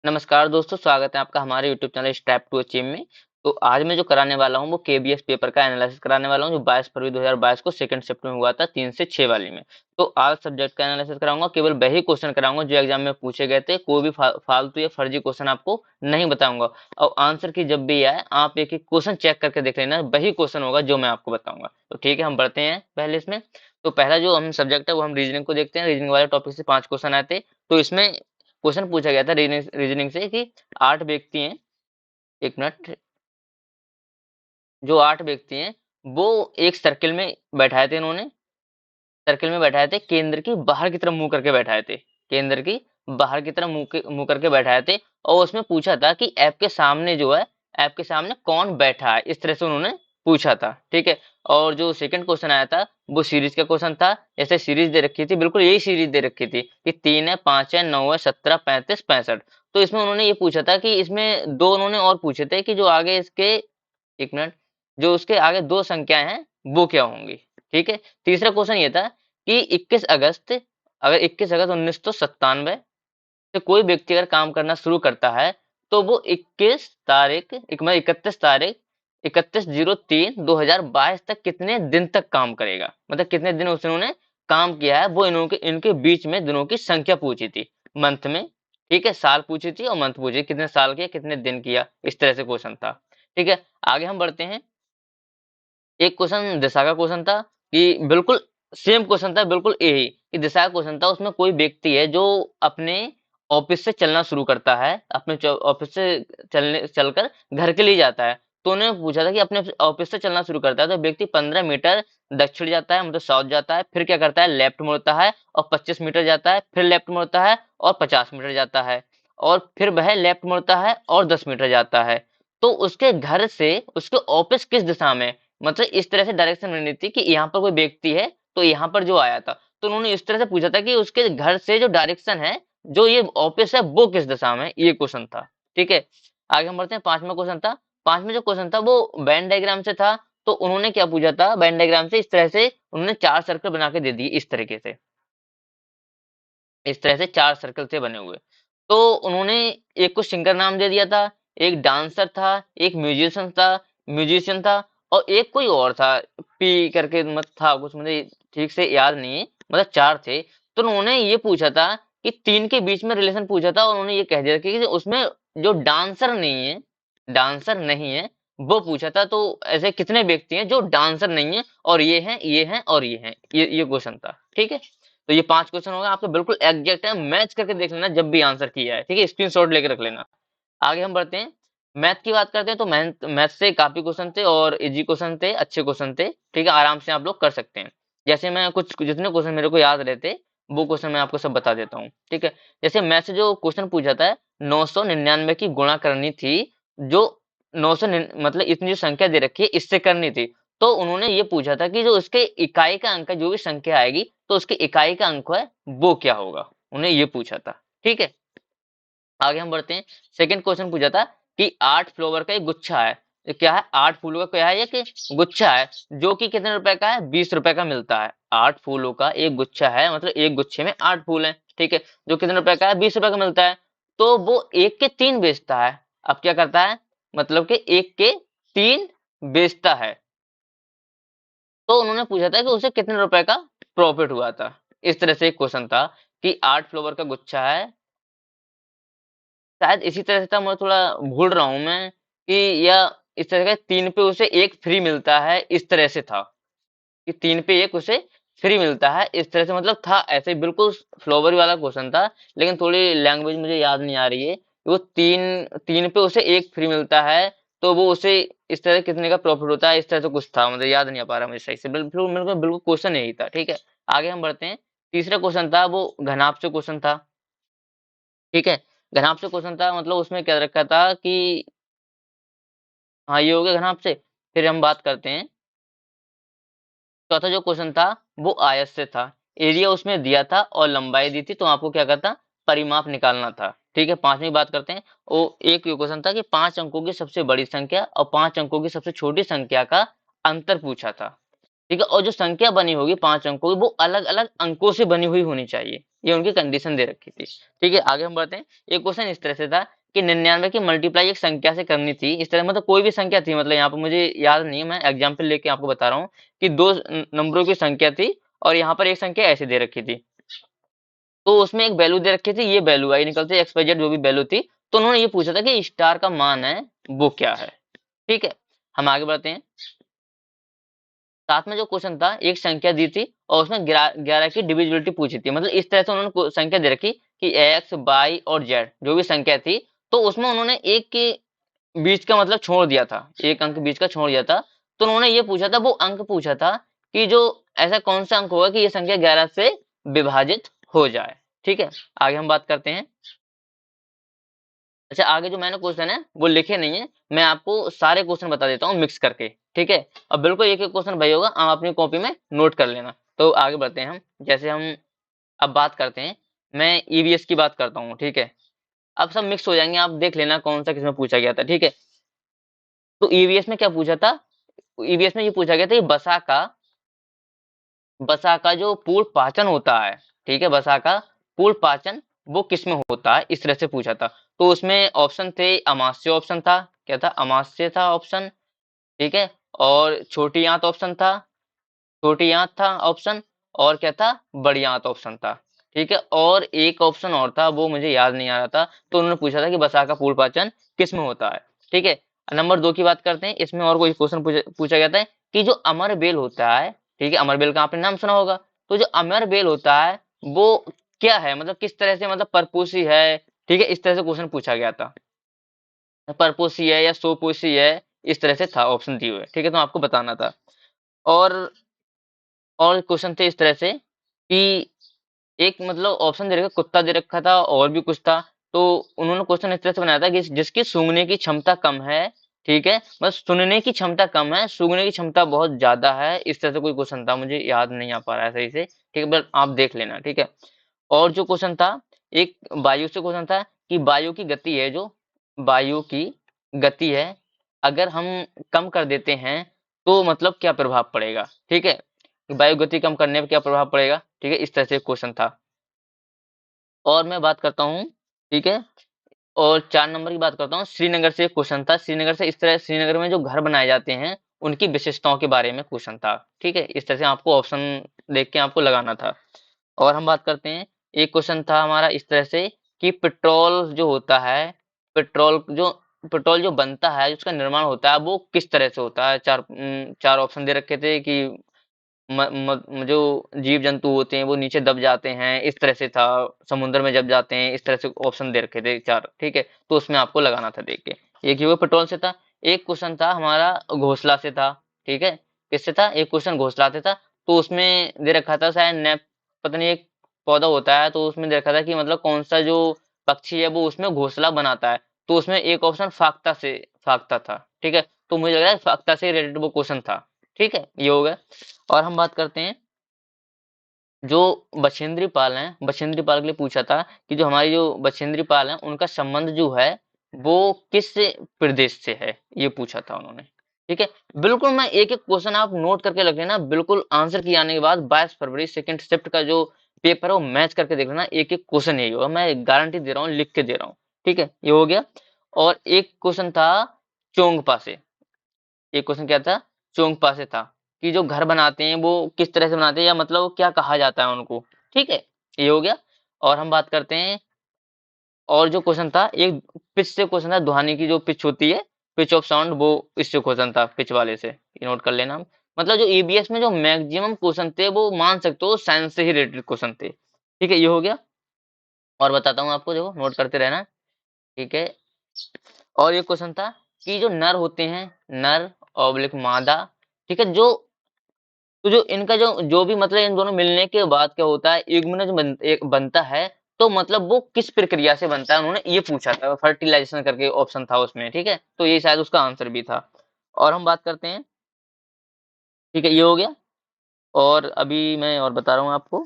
नमस्कार दोस्तों, स्वागत है आपका हमारे YouTube channel step to achieve में। तो आज मैं जो कराने वाला हूँ वो केबीएस पेपर का एनालिसिस कराने वाला हूँ जो 22 फरवरी 2022 को सेकंड शिफ्ट में हुआ था 3 से 6 वाली में। तो आज सब्जेक्ट का एनालिसिस कराऊंगा, केवल वही क्वेश्चन कराऊंगा जो एग्जाम में पूछे गए थे। कोई भी फालतू या फर्जी क्वेश्चन आपको नहीं बताऊंगा। और आंसर की जब भी आए आप एक एक क्वेश्चन चेक करके देख लेना, वही क्वेश्चन होगा जो मैं आपको बताऊंगा। तो ठीक है, हम बढ़ते हैं पहले इसमें। तो पहला जो हम सब्जेक्ट है वो हम रीजनिंग को देखते हैं। रीजनिंग वाले टॉपिक से 5 क्वेश्चन आए थे। तो इसमें क्वेश्चन पूछा गया था रीजनिंग से कि 8 व्यक्ति हैं, 1 मिनट, जो 8 व्यक्ति हैं वो एक सर्किल में बैठाए थे इन्होंने। सर्किल में बैठाए थे, केंद्र की बाहर की तरफ मुँह करके बैठाए थे। केंद्र की बाहर की तरफ मुँह करके बैठाए थे और उसमें पूछा था कि आपके सामने जो है, आपके सामने कौन बैठा है? इस तरह से उन्होंने पूछा था, ठीक है? और जो सेकंड क्वेश्चन आया था वो सीरीज का क्वेश्चन था। जैसे सीरीज दे रखी थी, बिल्कुल यही सीरीज दे रखी थी कि 3 है, 5 है, 9 है, 17, 35, 65। तो इसमें उन्होंने ये पूछा था कि इसमें 2 उन्होंने और पूछे थे कि जो आगे इसके 1 मिनट, जो उसके आगे 2 संख्याएँ हैं वो क्या होंगी? ठीक है? तीसरा क्वेश्चन ये था कि 21 अगस्त, अगर 21 अगस्त 1997 से कोई व्यक्ति अगर काम करना शुरू करता है तो वो 21 तारीख, 31 तारीख, 31/03/2022 तक कितने दिन तक काम करेगा? मतलब कितने दिन उन्होंने काम किया है, वो इनके इनके बीच में दिनों की संख्या पूछी थी मंथ में। ठीक है, साल पूछी थी और मंथ पूछी, कितने साल किया, कितने दिन किया, इस तरह से क्वेश्चन था। ठीक है, आगे हम बढ़ते हैं। एक क्वेश्चन दिशा का क्वेश्चन था कि बिल्कुल सेम क्वेश्चन था, बिल्कुल यही कि दिशा का क्वेश्चन था। उसमें कोई व्यक्ति है जो अपने ऑफिस से चलना शुरू करता है, अपने ऑफिस से चलकर घर के लिए जाता है। तो उन्होंने पूछा था कि अपने ऑफिस से चलना शुरू करता है तो व्यक्ति 15 मीटर दक्षिण जाता है, मतलब साउथ जाता है, फिर क्या करता है, लेफ्ट मुड़ता है और 25 मीटर जाता है, फिर लेफ्ट मुड़ता है और 50 मीटर जाता है, और फिर वह लेफ्ट मुड़ता है और 10 मीटर जाता है। तो उसके घर से उसके ऑफिस किस दिशा में, मतलब इस तरह से डायरेक्शन बननी थी कि यहाँ पर कोई व्यक्ति है तो यहाँ पर जो आया था। तो उन्होंने इस तरह से पूछा था कि उसके घर से जो डायरेक्शन है, जो ये ऑफिस है, वो किस दिशा में है? ये क्वेश्चन था। ठीक है, आगे हम बढ़ते हैं। पांचवा क्वेश्चन था। पांचवा जो क्वेश्चन था वो वेन डायग्राम से था। तो उन्होंने क्या पूछा था, वेन डायग्राम से इस तरह से उन्होंने 4 सर्कल बना के दे दिए, इस तरीके से, इस तरह से 4 सर्कल थे बने हुए। तो उन्होंने एक को सिंगर नाम दे दिया था, एक डांसर था, एक म्यूजिशियन था और एक कोई और था, पी करके मत था कुछ, मुझे ठीक से याद नहीं है, मतलब 4 थे। तो उन्होंने ये पूछा था कि 3 के बीच में रिलेशन पूछा था और उन्होंने ये कह दिया कि उसमें जो डांसर नहीं है, वो पूछा था। तो ऐसे कितने व्यक्ति हैं जो डांसर नहीं है और ये हैं, ये हैं और ये हैं, ये क्वेश्चन था। ठीक है, तो ये 5 क्वेश्चन हो गए आपके, बिल्कुल एग्जैक्ट है, मैच करके देख लेना जब भी आंसर किया है। ठीक है, स्क्रीनशॉट लेके रख लेना। आगे हम बढ़ते हैं। मैथ की बात करते हैं तो मैथ से काफी क्वेश्चन थे और इजी क्वेश्चन थे, अच्छे क्वेश्चन थे। ठीक है, आराम से आप लोग कर सकते हैं। जैसे मैं कुछ जितने क्वेश्चन मेरे को याद रहते वो क्वेश्चन मैं आपको सब बता देता हूँ। ठीक है, जैसे मैथ से जो क्वेश्चन पूछा था, 999 की गुणा करनी थी, जो 900 मतलब इतनी जो संख्या दे रखी है इससे करनी थी। तो उन्होंने ये पूछा था कि जो उसके इकाई का अंक है, जो भी संख्या आएगी तो उसकी इकाई का अंक है वो क्या होगा, उन्हें ये पूछा था। ठीक है, आगे हम बढ़ते हैं। सेकंड क्वेश्चन पूछा था कि 8 फ्लावर का एक गुच्छा है। ये क्या है, 8 फूलों का क्या है, ये कि गुच्छा है, जो कि कितने रुपए का है, 20 रुपए का मिलता है। 8 फूलों का एक गुच्छा है, मतलब एक गुच्छे में 8 फूल हैं। ठीक है, जो कितने रुपए का है, 20 रुपए का मिलता है। तो वो एक के 3 बेचता है। अब क्या करता है, मतलब कि एक के 3 बेचता है। तो उन्होंने पूछा था कि उसे कितने रुपए का प्रॉफिट हुआ था। इस तरह से एक क्वेश्चन था कि 8 फ्लावर का गुच्छा है, शायद इसी तरह से था, मैं थोड़ा भूल रहा हूँ मैं कि, या इस तरह का 3 पे उसे 1 फ्री मिलता है, इस तरह से था कि 3 पे 1 उसे फ्री मिलता है, इस तरह से मतलब था। ऐसे ही बिल्कुल फ्लावर वाला क्वेश्चन था, लेकिन थोड़ी लैंग्वेज मुझे याद नहीं आ रही है। वो 3 पे उसे 1 फ्री मिलता है, तो वो उसे इस तरह कितने का प्रॉफिट होता है, इस तरह से कुछ था, मुझे याद नहीं आ पा रहा मुझे सही से। बिल्कुल बिल्कुल बिल्कुल क्वेश्चन यही था। ठीक है, आगे हम बढ़ते हैं। तीसरा क्वेश्चन था वो घनाभ से क्वेश्चन था। ठीक है, घनाभ से क्वेश्चन था, मतलब उसमें क्या रखा था कि, हाँ ये हो गया घनाभ से। फिर हम बात करते हैं, चौथा जो क्वेश्चन था वो आयत से था। एरिया उसमें दिया था और लंबाई दी थी, तो आपको क्या करता, परिमाप निकालना था। ठीक है, पांचवी बात करते हैं। वो एक ये क्वेश्चन था कि 5 अंकों की सबसे बड़ी संख्या और 5 अंकों की सबसे छोटी संख्या का अंतर पूछा था। ठीक है, और जो संख्या बनी होगी 5 अंकों की, वो अलग अलग अंकों से बनी हुई होनी चाहिए। ये उनकी कंडीशन दे रखी थी। ठीक है, आगे हम बढ़ते हैं। एक क्वेश्चन इस तरह से था कि 99 की मल्टीप्लाई एक संख्या से करनी थी। इस तरह मतलब कोई भी संख्या थी, मतलब यहाँ पर मुझे याद नहीं है, मैं एग्जाम्पल लेके आपको बता रहा हूँ कि दो नंबरों की संख्या थी और यहाँ पर एक संख्या ऐसे दे रखी थी। तो उसमें एक वैल्यू दे रखी थी, ये वैल्यू आई निकल से एक्स वाई जेड जो भी वैल्यू थी। तो उन्होंने ये पूछा था कि स्टार का मान है वो क्या है। ठीक है, हम आगे बढ़ते हैं। साथ में जो क्वेश्चन था, एक संख्या दी थी और उसमें 11 की डिविजिबिलिटी पूछी थी। मतलब इस तरह से उन्होंने संख्या दे रखी कि एक्स वाई और जेड जो भी संख्या थी, तो उसमें उन्होंने एक के बीच का मतलब छोड़ दिया था, एक अंक बीच का छोड़ दिया था। तो उन्होंने ये पूछा था, वो अंक पूछा था कि जो ऐसा कौन सा अंक होगा कि ये संख्या 11 से विभाजित हो जाए। ठीक है, आगे हम बात करते हैं। अच्छा, आगे जो मैंने क्वेश्चन है वो लिखे नहीं है, मैं आपको सारे क्वेश्चन बता देता हूँ मिक्स करके। ठीक है, अब बिल्कुल एक एक क्वेश्चन भाई होगा, आप अपनी कॉपी में नोट कर लेना। तो आगे बढ़ते हैं हम। जैसे हम अब बात करते हैं, मैं ईवीएस की बात करता हूँ। ठीक है, अब सब मिक्स हो जाएंगे, आप देख लेना कौन सा किसमें पूछा गया था। ठीक है, तो ईवीएस में क्या पूछा था, ईवीएस में ये पूछा गया था कि बसा का जो पूर्ण पाचन होता है, ठीक है, बसा का पूर्ण पाचन वो किसमें होता है, इस तरह से पूछा था। तो उसमें ऑप्शन थे, अमास्य ऑप्शन था, क्या था, अमास्य था ऑप्शन। ठीक है, और छोटी आंत ऑप्शन था, छोटी आंत था ऑप्शन, और क्या था, बड़ी आंत ऑप्शन था। ठीक है, और एक ऑप्शन और था, वो मुझे याद नहीं आ रहा था। तो उन्होंने पूछा था कि बसा का पूर्ण पाचन किस में होता है। ठीक है, नंबर 2 की बात करते हैं। इसमें और कोई क्वेश्चन पूछा गया था कि जो अमर बेल होता है, ठीक है, अमर बेल का आपने नाम सुना होगा। तो जो अमर बेल होता है वो क्या है, मतलब किस तरह से, मतलब परपोषी है। ठीक है, इस तरह से क्वेश्चन पूछा गया था, परपोषी है या सोपोषी है, इस तरह से था ऑप्शन दिए हुए। ठीक है, तो आपको बताना था। और क्वेश्चन थे इस तरह से कि एक मतलब ऑप्शन दे रखा, कुत्ता दे रखा था और भी कुछ था। तो उन्होंने क्वेश्चन इस तरह से बनाया था कि जिसकी सूंघने की क्षमता कम है, ठीक है, बस सुनने की क्षमता कम है, सूंघने की क्षमता बहुत ज्यादा है, इस तरह से कोई क्वेश्चन था, मुझे याद नहीं आ पा रहा है सही से। ठीक है, बट आप देख लेना। ठीक है, और जो क्वेश्चन था, एक वायु से क्वेश्चन था कि वायु की गति है, जो वायु की गति है, अगर हम कम कर देते हैं तो मतलब क्या प्रभाव पड़ेगा। ठीक है, वायु गति कम करने पर क्या प्रभाव पड़ेगा। ठीक है, इस तरह से क्वेश्चन था। और मैं बात करता हूँ, ठीक है, और 4 नंबर की बात करता हूँ। श्रीनगर से एक क्वेश्चन था, श्रीनगर से इस तरह, श्रीनगर में जो घर बनाए जाते हैं उनकी विशेषताओं के बारे में क्वेश्चन था। ठीक है, इस तरह से आपको ऑप्शन देख के आपको लगाना था। और हम बात करते हैं, एक क्वेश्चन था हमारा इस तरह से कि पेट्रोल जो होता है, पेट्रोल जो बनता है, उसका निर्माण होता है, वो किस तरह से होता है। चार ऑप्शन दे रखे थे कि जो जीव जंतु होते हैं वो नीचे दब जाते हैं, इस तरह से था, समुद्र में जब जाते हैं, इस तरह से ऑप्शन दे रखे थे 4। ठीक है, तो उसमें आपको लगाना था देख के। एक ये पेट्रोल से था, एक क्वेश्चन था हमारा घोंसला से था। ठीक है, किससे था, एक क्वेश्चन घोंसला से था। तो उसमें दे रखा था शायद नेप, पता नहीं, एक पौधा होता है, तो उसमें दे रखा था कि मतलब कौन सा जो पक्षी है वो उसमें घोंसला बनाता है। तो उसमें एक ऑप्शन फाख्ता था। ठीक है, तो मुझे लग रहा है फाख्ता से रिलेटेड वो क्वेश्चन था। ठीक है, ये हो गया। और हम बात करते हैं, जो बछेंद्री पाल हैं, बछेंद्री पाल के लिए पूछा था कि जो हमारी जो बछेंद्री पाल हैं उनका संबंध जो है वो किस प्रदेश से है, ये पूछा था उन्होंने। ठीक है, बिल्कुल मैं एक एक क्वेश्चन आप नोट करके रख लेना, बिल्कुल आंसर किए आने के बाद 22 फरवरी सेकंड शिफ्ट का जो पेपर है वो मैच करके देख लेना, एक एक क्वेश्चन यही होगा, मैं गारंटी दे रहा हूँ, लिख के दे रहा हूँ। ठीक है, ये हो गया। और एक क्वेश्चन था चोंगपा से, एक क्वेश्चन क्या था, चोंगपा से था कि जो घर बनाते हैं वो किस तरह से बनाते हैं, या मतलब वो क्या कहा जाता है उनको। ठीक है, ये हो गया। और हम बात करते हैं, और जो क्वेश्चन था एक पिच से क्वेश्चन था, ध्वनि की जो पिच होती है, पिच ऑफ साउंड, वो इससे क्वेश्चन था, पिच वाले से, ये नोट कर लेना। मतलब जो ईबीएस में जो मैक्सिमम क्वेश्चन थे वो मान सकते हो साइंस से ही रिलेटेड क्वेश्चन थे। ठीक है, ये हो गया। और बताता हूँ आपको, देखो नोट करते रहना। ठीक है, और ये क्वेश्चन था कि जो नर होते हैं, नर ऑब्लिक मादा, ठीक है, जो तो जो इनका जो जो भी मतलब इन दोनों मिलने के बाद क्या होता है, युग्म जो एक बनता है, तो मतलब वो किस प्रक्रिया से बनता है, उन्होंने ये पूछा था, फर्टिलाइजेशन करके ऑप्शन था उसमें। ठीक है, तो ये शायद उसका आंसर भी था। और हम बात करते हैं, ठीक है, ये हो गया। और अभी मैं और बता रहा हूँ आपको।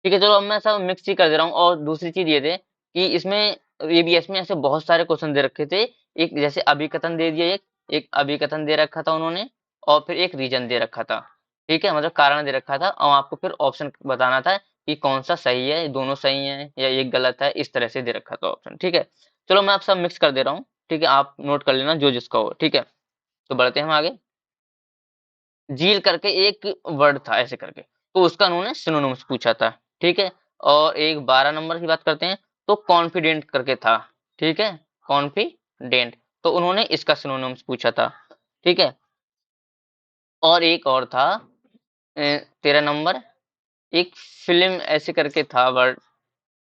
ठीक है, चलो अब मैं सब मिक्स ही कर दे रहा हूँ। और दूसरी चीज ये थे कि इसमें ईबीएस में ऐसे बहुत सारे क्वेश्चन दे रखे थे, एक जैसे अभिकथन दे दिया, एक अभिकथन दे रखा था उन्होंने, और फिर एक रीजन दे रखा था। ठीक है, मतलब कारण दे रखा था, और आपको फिर ऑप्शन बताना था कि कौन सा सही है, दोनों सही है या एक गलत है, इस तरह से दे रखा था ऑप्शन। ठीक है, चलो मैं आप सब मिक्स कर दे रहा हूँ। ठीक है, आप नोट कर लेना जो जिसका हो। ठीक है, तो बढ़ते हैं हम आगे। झील करके एक वर्ड था ऐसे करके, तो उसका उन्होंने सिनोनिम्स पूछा था। ठीक है, और एक 12 नंबर की बात करते हैं, तो कॉन्फिडेंट करके था। ठीक है, कॉन्फिडेंट, तो उन्होंने इसका सिनोनिम्स पूछा था। ठीक है, और एक और था 13 नंबर, एक फिल्म ऐसे करके था वर्ड,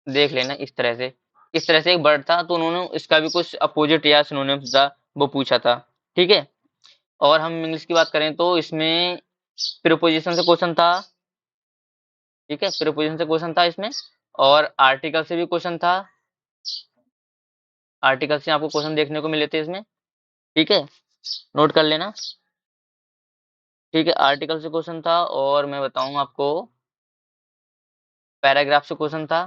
देख लेना इस तरह से। इस तरह से एक वर्ड था, तो उन्होंने इसका भी कुछ अपोजिट या सिनोनिम्स था वो पूछा था। ठीक है, और हम इंग्लिश की बात करें तो इसमें प्रीपोजिशन से क्वेश्चन था। ठीक है, प्रीपोजिशन से क्वेश्चन था इसमें, और आर्टिकल से भी क्वेश्चन था। आर्टिकल से आपको क्वेश्चन देखने को मिले थे इसमें। ठीक है, नोट कर लेना। ठीक है, आर्टिकल से क्वेश्चन था, और मैं बताऊं आपको पैराग्राफ से क्वेश्चन था।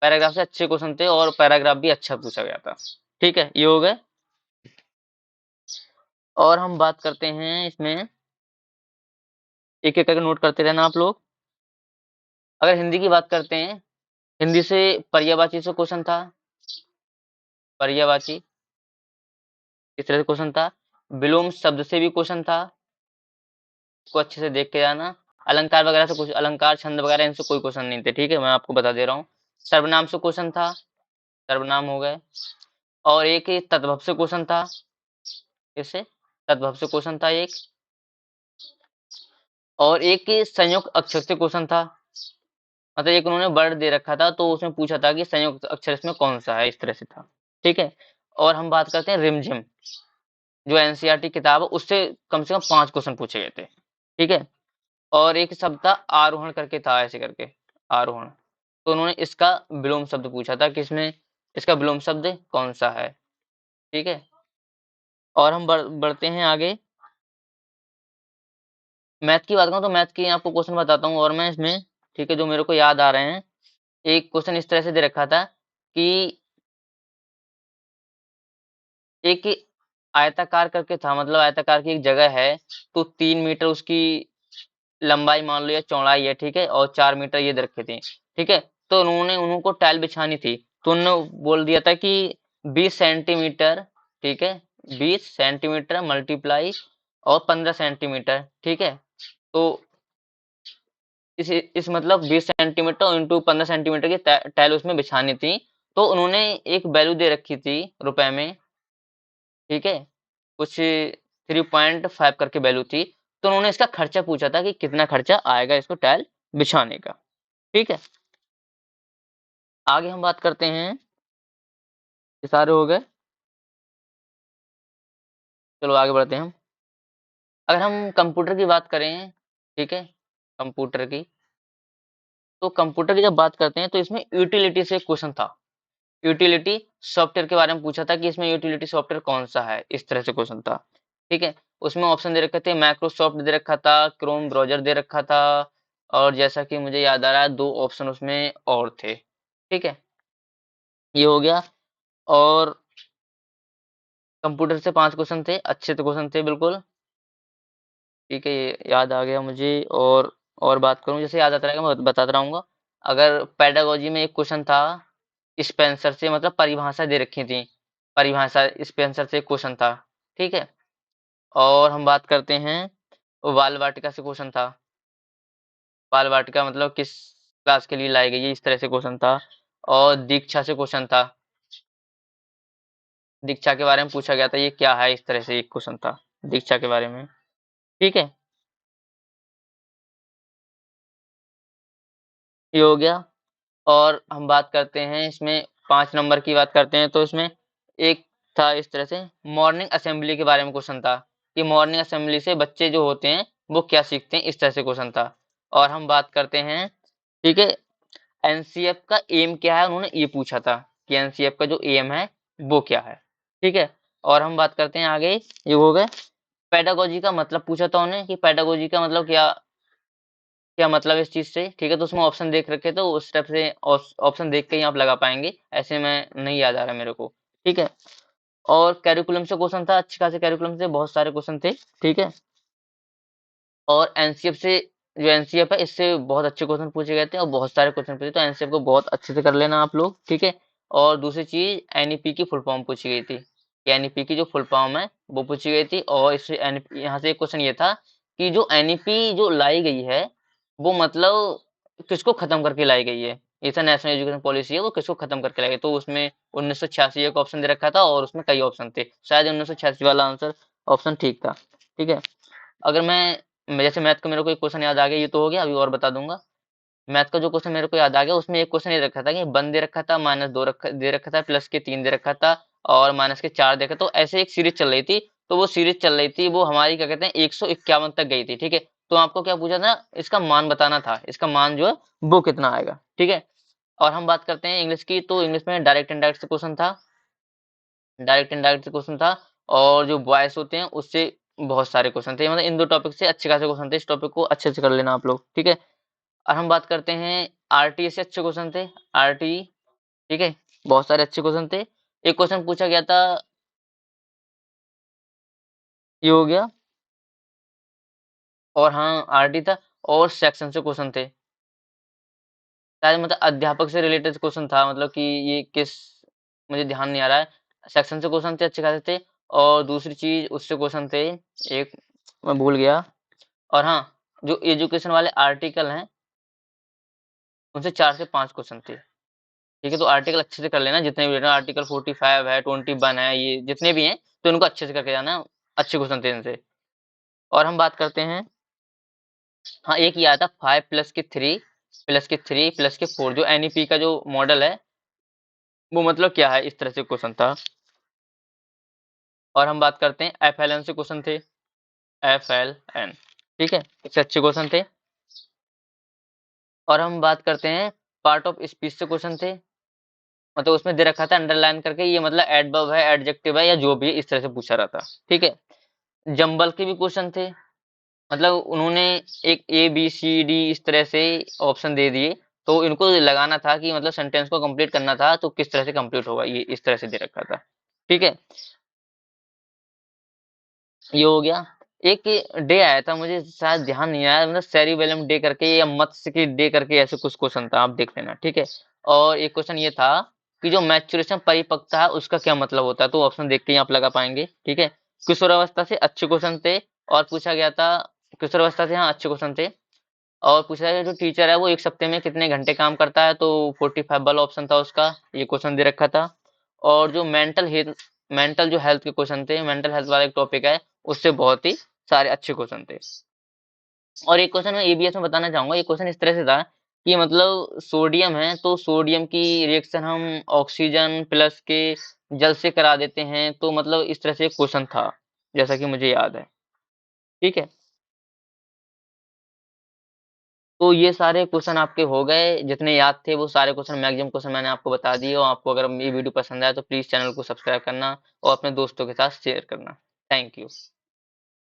पैराग्राफ से अच्छे क्वेश्चन थे, और पैराग्राफ भी अच्छा पूछा गया था। ठीक है, ये हो गए। और हम बात करते हैं इसमें, एक एक करके नोट करते रहना आप लोग। अगर हिंदी की बात करते हैं, हिंदी से पर्यायवाची से क्वेश्चन था। पर्यायवाची इस तरह से क्वेश्चन था। विलोम शब्द से भी क्वेश्चन था, इसको अच्छे से देख के जाना। अलंकार वगैरह से कुछ, अलंकार छंद वगैरह इनसे कोई क्वेश्चन नहीं थे। ठीक है, मैं आपको बता दे रहा हूँ। सर्वनाम से क्वेश्चन था, सर्वनाम हो गए। और एक ही तद्भव से क्वेश्चन था, इससे तद्भव से क्वेश्चन था एक। और एक ही संयुक्त अक्षर से क्वेश्चन था, मतलब एक उन्होंने वर्ड दे रखा था, तो उसमें पूछा था कि संयुक्त अक्षर इसमें कौन सा है, इस तरह से था। ठीक है, और हम बात करते हैं रिमझिम, जो एनसीईआरटी किताब है, उससे कम से कम 5 क्वेश्चन पूछे गए थे। ठीक है, और एक शब्द था आरोहण करके था, ऐसे करके आरोहण, तो उन्होंने इसका विलोम शब्द पूछा था कि इसमें इसका विलोम शब्द कौन सा है। ठीक है, और हम बढ़ते हैं आगे। मैथ की बात करूँ तो मैथ की आपको क्वेश्चन बताता हूँ और मैं इसमें। ठीक है, जो मेरे को याद आ रहे हैं, एक क्वेश्चन इस तरह से दे रखा था कि एक आयताकार करके था, मतलब आयताकार की एक जगह है, तो 3 मीटर उसकी लंबाई मान लो या चौड़ाई है। ठीक है, और 4 मीटर ये दे रखे थे। ठीक है, तो उन्होंने उनको टाइल बिछानी थी, तो उन्होंने बोल दिया था कि 20 सेंटीमीटर। ठीक है, 20 सेंटीमीटर मल्टीप्लाई और 15 सेंटीमीटर। ठीक है, तो इस मतलब 20 सेंटीमीटर इंटू 15 सेंटीमीटर की टाइल उसमें बिछानी थी, तो उन्होंने एक वैल्यू दे रखी थी रुपए में। ठीक है, कुछ 3.5 करके वैल्यू थी, तो उन्होंने इसका खर्चा पूछा था कि कितना खर्चा आएगा इसको टाइल बिछाने का। ठीक है, आगे हम बात करते हैं, ये सारे हो गए। चलो आगे बढ़ते हैं हम। अगर हम कंप्यूटर की बात करें, ठीक है, कंप्यूटर की, तो कंप्यूटर की जब बात करते हैं तो इसमें यूटिलिटी से क्वेश्चन था। यूटिलिटी सॉफ्टवेयर के बारे में पूछा था कि इसमें यूटिलिटी सॉफ्टवेयर कौन सा है, इस तरह से क्वेश्चन था। ठीक है, उसमें ऑप्शन दे रखे थे, माइक्रोसॉफ्ट दे रखा था, क्रोम ब्राउजर दे रखा था, और जैसा कि मुझे याद आ रहा है 2 ऑप्शन उसमें और थे। ठीक है, ये हो गया। और कंप्यूटर से 5 क्वेश्चन थे, अच्छे तो क्वेश्चन थे बिल्कुल। ठीक है, ये याद आ गया मुझे। और बात करूं, जैसे याद आता रहेगा मैं बताता रहूंगा। अगर पेडागोजी में एक क्वेश्चन था स्पेंसर से, मतलब परिभाषा दे रखी थी, परिभाषा स्पेंसर से क्वेश्चन था। ठीक है, और हम बात करते हैं, बाल वाटिका से क्वेश्चन था। बाल वाटिका मतलब किस क्लास के लिए लाई गई है, इस तरह से क्वेश्चन था। और दीक्षा से क्वेश्चन था, दीक्षा के बारे में पूछा गया था ये क्या है, इस तरह से एक क्वेश्चन था दीक्षा के बारे में। ठीक है, ये हो गया। और हम बात करते हैं इसमें 5 नंबर की बात करते हैं, तो इसमें एक था इस तरह से, मॉर्निंग असेंबली के बारे में क्वेश्चन था कि मॉर्निंग असेंबली से बच्चे जो होते हैं वो क्या सीखते हैं, इस तरह से क्वेश्चन था। और हम बात करते हैं, ठीक है, एनसीएफ का एम क्या है, उन्होंने ये पूछा था कि एनसीएफ का जो एम है वो क्या है। ठीक है, और हम बात करते हैं आगे, ये हो गए। पेडागोजी का मतलब पूछा था उन्हें कि पेडागोजी का मतलब क्या, क्या मतलब इस चीज से। ठीक है, तो उसमें ऑप्शन देख रखे, तो उस टाइप से ऑप्शन देख के ही आप लगा पाएंगे, ऐसे में नहीं याद आ रहा मेरे को। ठीक है, और कैरिकुलम से क्वेश्चन था, अच्छे खासे कैरिकुलम से बहुत सारे क्वेश्चन थे। ठीक है, और एनसीएफ से जो एनसीएफ है इससे बहुत अच्छे क्वेश्चन पूछे गए थे और बहुत सारे क्वेश्चन पूछे, तो एनसीएफ को बहुत अच्छे से कर लेना आप लोग, ठीक है। और दूसरी चीज एनईपी की फुल फॉर्म पूछी गई थी, कि एनईपी की जो फुल फॉर्म है वो पूछी गई थी। और इससे यहाँ से एक क्वेश्चन ये था कि जो एनईपी जो लाई गई है वो मतलब किसको खत्म करके लाई गई है, ये था नेशनल एजुकेशन पॉलिसी है वो किसको खत्म करके लाई गई। तो उसमें 1986 एक ऑप्शन दे रखा था और उसमें कई ऑप्शन थे, शायद 1986 वाला आंसर ऑप्शन ठीक था, ठीक है। अगर जैसे मैथ का मेरे को एक क्वेश्चन याद आ गया, ये तो हो गया, अभी और बता दूंगा। मैथ का जो क्वेश्चन मेरे को याद आ गया उसमें एक क्वेश्चन ये रखा था कि 1 दे रखा था, -2 दे रखा था, प्लस के 3 दे रखा था और माइनस के 4 दे रखा, तो ऐसे एक सीरीज चल रही थी। तो वो सीरीज चल रही थी वो हमारी क्या कहते हैं 151 तक गई थी, ठीक है। तो आपको क्या पूछा था, इसका मान बताना था, इसका मान जो है वो कितना आएगा, ठीक है। और हम बात करते हैं इंग्लिश की, तो इंग्लिश में डायरेक्ट इनडायरेक्ट से क्वेश्चन था, डायरेक्ट इनडायरेक्ट से क्वेश्चन था। और जो वॉइस होते हैं उससे बहुत सारे क्वेश्चन थे, मतलब इन दो टॉपिक से अच्छे खासे क्वेश्चन थे, इस टॉपिक को अच्छे से कर लेना आप लोग, ठीक है। और हम बात करते हैं आरटी से अच्छे क्वेश्चन थे, आरटी, ठीक है, बहुत सारे अच्छे क्वेश्चन थे। एक क्वेश्चन पूछा गया था, ये हो गया। और हाँ आरटी था, और सेक्शन से क्वेश्चन थे, शायद मतलब अध्यापक से रिलेटेड क्वेश्चन था, मतलब कि ये किस, मुझे ध्यान नहीं आ रहा है। सेक्शन से क्वेश्चन थे अच्छे खासे थे। और दूसरी चीज उससे क्वेश्चन थे, एक मैं भूल गया। और हाँ, जो एजुकेशन वाले आर्टिकल हैं उनसे 4 से 5 क्वेश्चन थे, ठीक है। तो आर्टिकल अच्छे से कर लेना, जितने भी आर्टिकल 45 है, 21 है, ये जितने भी हैं तो इनको अच्छे से करके जाना, अच्छे क्वेश्चन थे इनसे। और हम बात करते हैं, हाँ एक ये आया था 5 प्लस के 3 जो एनईपी का जो मॉडल है वो मतलब क्या है, इस तरह से क्वेश्चन था। और हम बात करते हैं एफएलएन से क्वेश्चन थे, एफएलएन, ठीक है, इससे अच्छे क्वेश्चन थे। और हम बात करते हैं पार्ट ऑफ स्पीच से क्वेश्चन थे, मतलब उसमें दे रखा था अंडरलाइन करके, ये मतलब एडवर्ब है, एडजेक्टिव है, या जो भी है इस तरह से पूछा रहा था, ठीक है। जंबल के भी क्वेश्चन थे, मतलब उन्होंने एक ए बी सी डी इस तरह से ऑप्शन दे दिए, तो इनको लगाना था कि मतलब सेंटेंस को कंप्लीट करना था, तो किस तरह से कंप्लीट होगा, ये इस तरह से दे रखा था, ठीक है। ये हो गया। एक डे आया था, मुझे शायद ध्यान नहीं आया, मतलब सेरिबेलम डे करके या मत्स्य की डे करके ऐसे कुछ क्वेश्चन था, आप देख लेना, ठीक है। और एक क्वेश्चन ये था कि जो मैच्योरेशन परिपक्वता है उसका क्या मतलब होता है, तो ऑप्शन देख के ही आप लगा पाएंगे, ठीक है। किशोरावस्था से अच्छे क्वेश्चन थे। और पूछा गया था किशोरावस्था से, हाँ अच्छे क्वेश्चन थे। और पूछा गया जो टीचर है वो एक सप्ते में कितने घंटे काम करता है, तो 45 वाला ऑप्शन था उसका, ये क्वेश्चन दे रखा था। और जो मेंटल जो हेल्थ के क्वेश्चन थे, मेंटल हेल्थ वाला एक टॉपिक है, उससे बहुत ही सारे अच्छे क्वेश्चन थे। और एक क्वेश्चन मैं ईबीएस में बताना चाहूंगा, ये क्वेश्चन इस तरह से था कि मतलब सोडियम है, तो सोडियम की रिएक्शन हम ऑक्सीजन प्लस के जल से करा देते हैं, तो मतलब इस तरह से एक क्वेश्चन था, जैसा कि मुझे याद है, ठीक है। तो ये सारे क्वेश्चन आपके हो गए, जितने याद थे वो सारे क्वेश्चन, मैक्सिमम क्वेश्चन मैंने आपको बता दिए। और आपको अगर ये वीडियो पसंद आया तो प्लीज चैनल को सब्सक्राइब करना और अपने दोस्तों के साथ शेयर करना। Thank you.